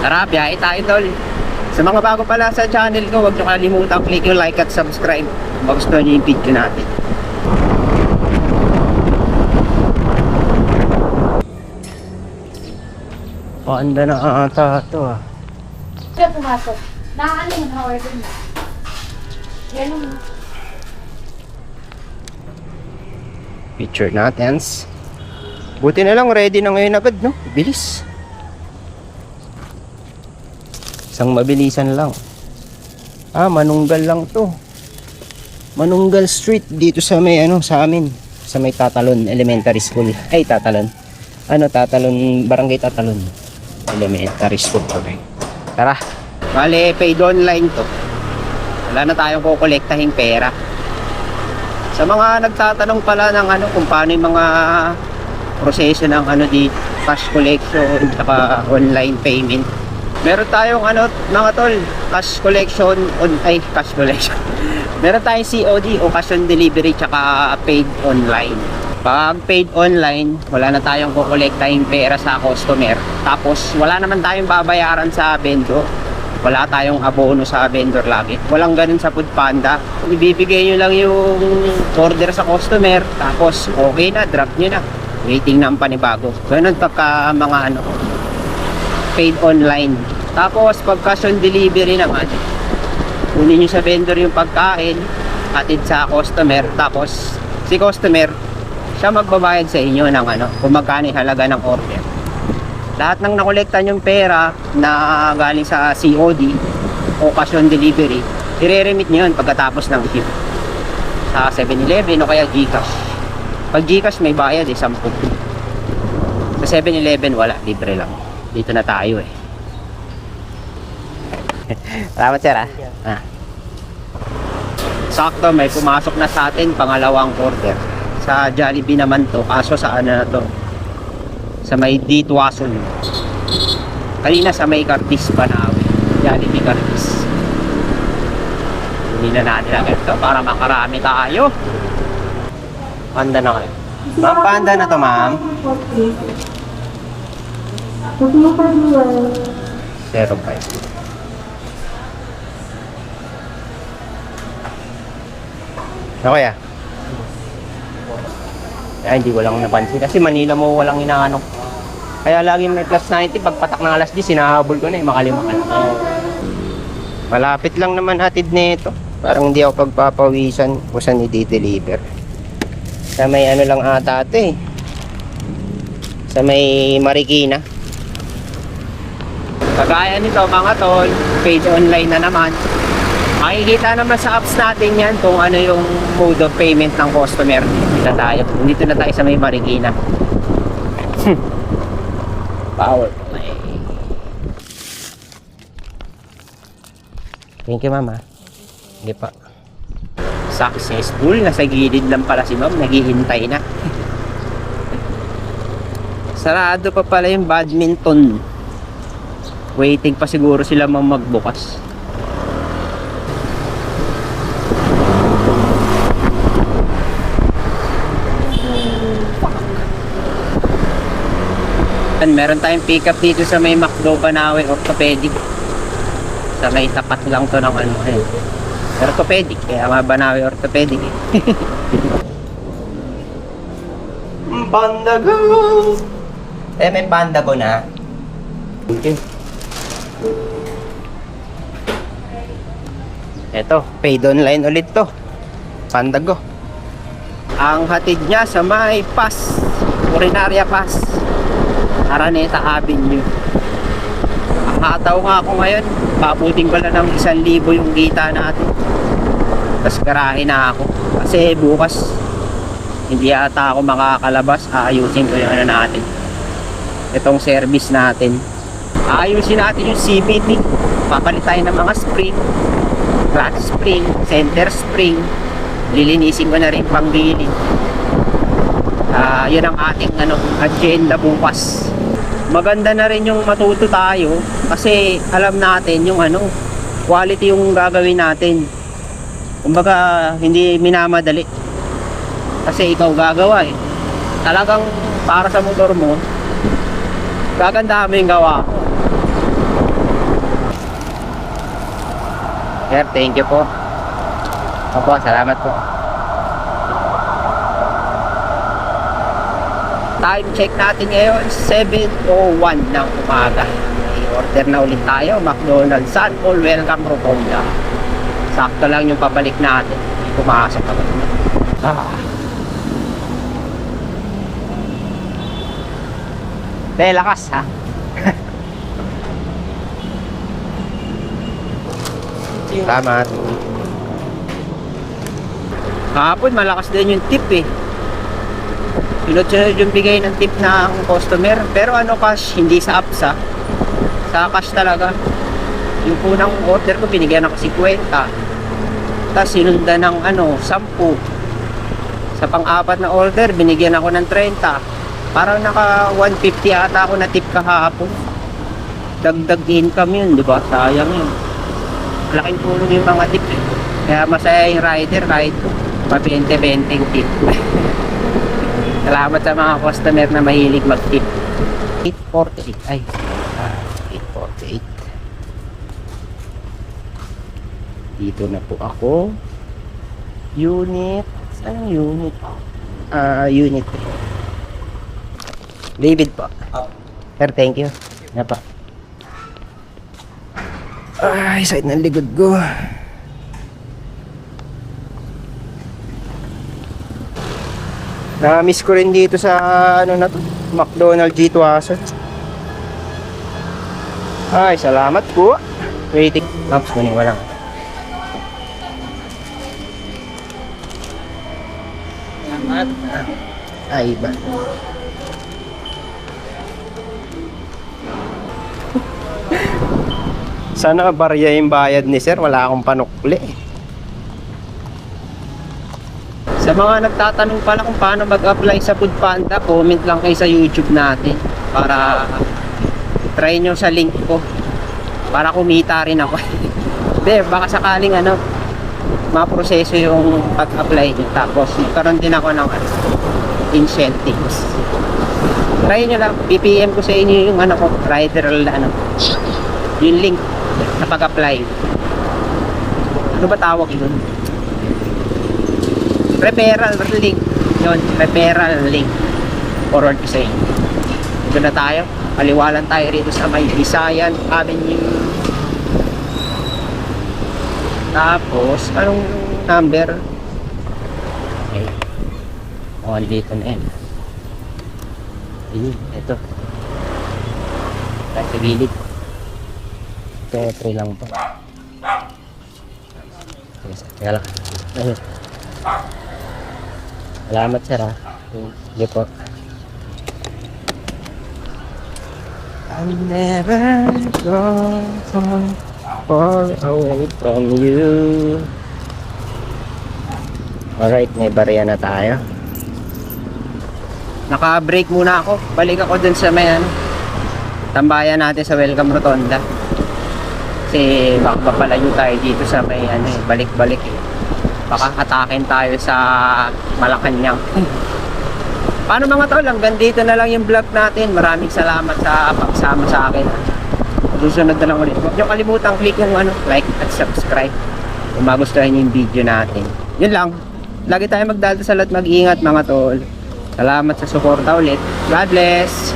Tara, biyahe tayo tol. Sa mga bago pala sa channel ko, huwag nyo kalimutan click yung like at subscribe kung magustuhan nyo yung video natin. Paanda na ata ito ah. Kaya pumasok. Nakaano yung order na. Yan yung... Picture natin. Buti na lang ready na ngayon agad, no? Bilis. Isang mabilisan lang. Manunggal lang to. Manunggal Street dito sa may sa amin. Sa may Tatalon Elementary School. Ay, Tatalon. Tatalon, Barangay Tatalon Elementary School. Okay. Tara. Bale, paid online to. Wala na tayong kukolektahin pera. Sa mga nagtatanong pala ng kung paano yung mga proseso ng di cash collection at online payment. Meron tayong mga tol, cash collection cash collection. Meron tayong COD o cash on delivery tsaka paid online. Pag paid online, wala na tayong kukolektahin pera sa customer. Tapos wala naman tayong babayaran sa vendor. Wala tayong abono sa vendor lagi. Walang ganun sa Foodpanda. Ibibigay nyo lang yung order sa customer. Tapos okay na, drop nyo na. Waiting na ang panibago. Ganun pagka mga paid online. Tapos pag cash on delivery naman, kunin nyo sa vendor yung pagkain, atid sa customer. Tapos si customer, siya magbabayad sa inyo ng kung magkano halaga ng order. Lahat ng nakolekta yung pera na galing sa COD o cash on delivery, i-remit nyo yun pagkatapos ng ship sa 7-Eleven o kaya Gcash. Pag Gcash may bayad 10. Sa 7-Eleven wala, libre lang. Dito na tayo Salamat sir Sakto, may pumasok na sa atin pangalawang order. Sa Jollibee naman to, kaso sa na to, sa may Ditwason. Kanina sa may Cardis Banawe, Jollibee Cardis. Hindi na natin agad ito para makarami tayo. Panda na kayo. Ma'am, panda na to ma'am. 05. Okay hindi ko lang napansin. Kasi Manila mo walang inaano. Kaya laging may plus 90. Pagpatak ng alas 10, sinahabol ko na makalima ka na. Malapit lang naman hatid nito. Parang hindi ako pagpapawisan kung saan i-deliver. Sa may lang ata ito sa may Marikina. Kagaya nito mga tol, paid online na naman. Makikita naman sa apps natin yan kung ano yung mode of payment ng customer. Dito na tayo sa may Marikina. Power play. Thank you mama. Hindi pa. Successful. Nasa gilid lang pala si ma'am. Naghihintay na. Sarado pa pala yung badminton. Waiting pa siguro sila magbukas. Meron tayong pick up dito sa may McDo Banawe Orthopedic. Sa may tapat lang to ng Orthopedic, kaya mga Banawe Orthopedic Pandago! May Pandago na. Okay. Eto, paid online ulit to. Pandago. Ang hatid niya sa may pass, Urinaria Pass, Araneta Avenue. Hataw nga ako ngayon, paputing pala ng 1,000 yung kita natin. Tapos garahe na ako kasi bukas hindi ata ako makakalabas. Aayusin ko yung natin, itong service natin. Aayusin natin yung CVT. Papalit tayo ng mga spring, clutch spring, center spring. Lilinisin ko na rin pang gilid. Yun ang ating agenda bukas. Maganda na rin yung matuto tayo kasi alam natin yung quality yung gagawin natin. Kumbaga hindi minamadali kasi ikaw gagawa talagang para sa motor mo, gaganda mo yung gawa. Sir, thank you po. Opo, salamat po. Time check natin ngayon, 7:01 ng umaga. I-order na ulit tayo, McDonald's San Paul Welcome Rotonda. Sakto lang yung pabalik natin. Pumasok ako. Lakas ha. Salamat. Kahapon malakas din yung tip eh. Sunod-sunod yung bigay ng tip ng customer. Pero ano, cash, hindi sa apps ha. Sa cash talaga. Yung unang order ko binigyan ako 50. Tapos sinundan ng 10. Sa pang-apat na order binigyan ako ng 30. Parang naka 150 ata ako na tip kahapon. Dagdag income yun, di ba? Sayang yun. Malaking tulong yung mga tip eh. Kaya masaya yung rider kahit pa-20-20 tip. Salamat sa mga customer na mahilig mag-tip. 848. Ay, 848. Dito na po ako. Unit. Saan yung unit? Unit. David po. Sir, thank you. Yan pa. Ay, side ng likod ko. Na-miss ko rin dito sa ano na to, McDonald's G2. Ay, salamat po. Waiting. Tapos kunin ko lang. Salamat. Ay, iba. Sana barya yung bayad ni sir. Wala akong panukli. Sa mga nagtatanong pala kung paano mag-apply sa Foodpanda, comment lang kayo sa YouTube natin para try nyo sa link ko para kumita rin ako. Hindi, baka sakaling maproseso yung pag-apply nyo, tapos magkaroon din ako ng incentives. Try nyo lang, PPM ko sa inyo yung rider yung link na pag-apply. Ano ba tawag yun? Referral link. Yun, referral link. Forward ko sa inyo. Dito na tayo. Paliwalan tayo rito sa may Visayan Avenue. Tapos, anong number? Okay. O, dito na yan. Ayun, ito. Tayo sa gilid. Ito, 3 lang po. Teka lang. Ayun. Salamat sir ha. Hindi po. I'm never gone far away from you. Alright, may barya na tayo. Naka-break muna ako. Balik ako dun sa may tambayan natin sa Welcome Rotonda. Kasi baka palayo tayo dito sa may balik-balik eh. Baka atakin tayo sa Malacanang. Paano mga tol, hanggang dito na lang yung vlog natin. Maraming salamat sa pagsama sa akin. Susunod na lang ulit. Huwag nyo kalimutang click yung like at subscribe kung magustuhan nyo yung video natin. Yun lang. Lagi tayo magdadasal at mag-ingat mga tol. Salamat sa suporta ulit. God bless!